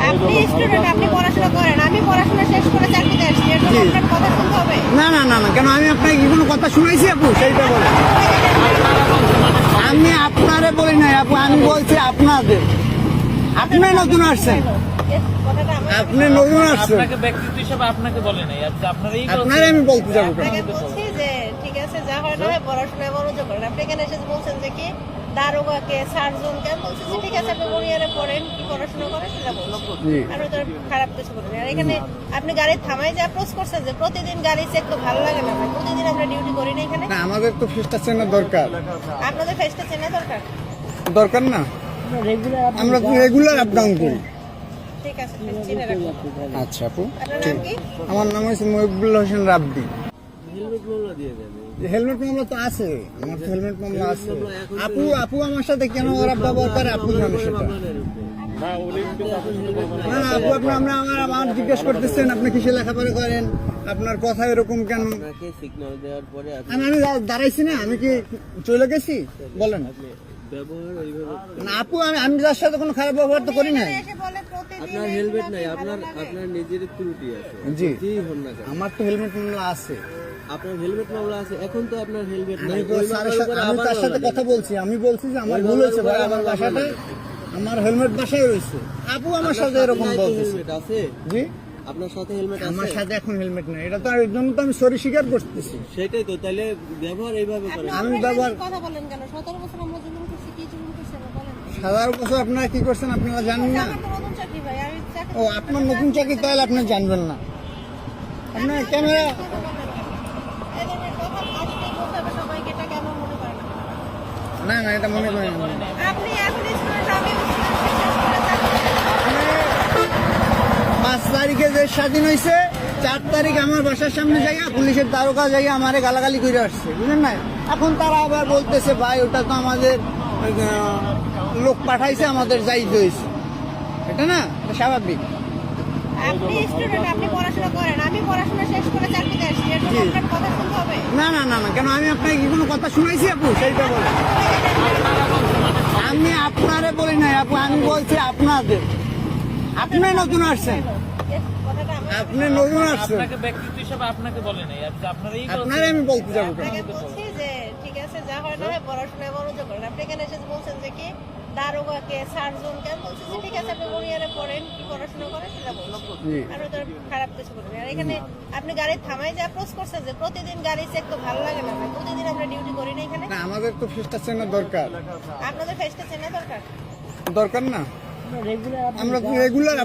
আপনি স্টুডেন্ট, আপনি পড়াশোনা করেন, আমি পড়াশোনা শেষ করে চাকরিতে আসছি, এর জন্য আপনার কথা শুনতে হবে। না না না না, কেন আমি আপনাকে কি কোনো কথা শুনাইছি আপু? সেইটা বলেন। আমি আপনারে বলি নাই আপু, আমি বলছি আপনাদের। আপনি নতুন আসছেন, কথাটা আমার আপনি নতুন আসছেন, আপনাকে ব্যক্তিত্ব হিসেবে আপনাকে বলে নাই, আজকে আপনারাই আপনারে আমি বলতে যাবো কেন? আপনাকে বলছি যে ঠিক আছে, যা হয় না হয় পড়াশোনায় মনোযোগ করেন। আপনি এখানে এসে বলছেন যে কি দারোগাকে, সার্জনকে, আমি বলছি যে ঠিক আছে আপনি মনিয়ারে পড়েন, কি পড়াশোনা করেন সেটা বলছি। জি। আর ওই তো খারাপ কিছু বলেন। আর এখানে আপনি গাড়ি থামাই যে অ্যাপ্রোচ করছেন যে প্রতিদিন গাড়ি চেক তো ভালো লাগে না ভাই। প্রতিদিন আমরা ডিউটি করি না এখানে। না, আমাদের তো ফেসটা চেনা দরকার। আপনাদের ফেসটা চেনা দরকার। দরকার না, আমরা তো রেগুলার আপ ডাউন করি। ঠিক আছে, চিনে রাখুন। আচ্ছা আপু, আপনার নাম কি? আমার নাম হচ্ছে মহিবুল হোসেন রাব্বি। হেলমেট মামলা দিয়ে দেবে। হেলমেট মামলা তো আছে, আমার তো হেলমেট মামলা আছে। আপু আপু আমার সাথে কেন ওরা ব্যবহার করে আপু জানে সেটা। না না আপু, আপনি আমার জিজ্ঞেস করতেছেন আপনি কিসে লেখাপড়া করেন, আপনার কথা এরকম কেন? আপনাকে সিগন্যাল দেওয়ার পরে আপনি আমি দাঁড়াইছি না, আমি কি চলে গেছি? বলেন ব্যবহার ওইভাবে। না আপু, আমি যার সাথে কোনো খারাপ ব্যবহার তো করি নাই। এসে বলে প্রতিদিন আপনার হেলমেট নাই, আপনার নিজের ত্রুটি আছে। জি। যেই হন না কেন, আমার তো হেলমেট মামলা আছে। আপনার হেলমেট মামলা আছে, এখন তো আপনার হেলমেট নাই। আমি তো ওই স্যারের মামলার সাথে- উপরে আমি আবার তার সাথে মামলা কথা বলছি, আমি বলছি যে আমার ভুল হয়েছে ভাই, আমার বাসাতে আমার হেলমেট বাসায় রয়েছে। আপু আমার সাথে এরকম নাই তো বলতেছে। হেলমেট আছে? জি, আপনার সাথে হেলমেট আমার আছে? সাথে এখন হেলমেট নাই, এটা তো এর জন্য তো আমি সরি স্বীকার করতেছি। সেটাই তো, তাহলে ব্যবহার এইভাবে করেন। আমি আপনার ব্যবহার- সাথে কথা বলেন কেন? 17 বছর আমরা জুলুম করছি, কি জুলুম করছি আমরা বলেন। 17 বছর আপনারা কি করছেন আপনারা জানেন না? আমার তো নতুন চাকরি ভাই, আমি চাকরি ও, আপনার নতুন চাকরি, তাহলে আপনি জানবেন না। আপনার ক্যামেরা এই ধরনের কথা আসলেই বলতে হবে সবাইকে, এটা কেমন মনে করেন? না না, এটা মনে করেন না। আপনি এখন স্টুডেন্ট, আমি স্টুডেন্ট, 5 তারিখে যে স্বাধীন হয়েছে, 4 তারিখ আমার বাসার সামনে জায়গা পুলিশের তারকা জায়গা আমারে গালাগালি করে আসছে, বুঝলেন না? এখন তারা আবার বলতেছে ভাই ওটা তো আমাদের লোক পাঠাইছে, আমাদের যাইতে হয়েছে। এটা না, এটা স্বাভাবিক। আপনি স্টুডেন্ট, আপনি পড়াশোনা করেন, আমি পড়াশোনা শেষ করে চাকরিতে আসছি, এর জন্য আপনার কথা শুনতে হবে। না না না না, কেন আমি আপনাকে কি কোনো কথা শুনাইছি আপু? সেইটা বলেন। আমি আপনারে বলি নাই আপু, আমি বলছি আপনাদের। আপনি নতুন আসছেন, কথাটা আমার আপনি নতুন আসছেন, আপনাকে ব্যক্তিত্ব হিসেবে আপনাকে বলে নাই, আজকে আপনারাই আপনারে আমি বলতে যাবো কেন? আপনাকে বলছি যে ঠিক আছে, যা হয় না হয় পড়াশোনায় মনোযোগ করেন। আপনি এখানে এসে বলছেন যে কি দারোগাকে, সার্জনকে, আমি বলছি যে ঠিক আছে আপনি মনিয়ারে পড়েন, কি পড়াশোনা করেন সেটা বলছি। জি। আর ওই তো খারাপ কিছু বলেন। আর এখানে আপনি গাড়ি থামাই যে অ্যাপ্রোচ করছেন যে প্রতিদিন গাড়ি চেক তো ভালো লাগে না ভাই। প্রতিদিন আমরা ডিউটি করি না এখানে। না, আমাদের তো ফেসটা চেনা দরকার। আপনাদের ফেসটা চেনা দরকার। দরকার না, আমরা তো রেগুলার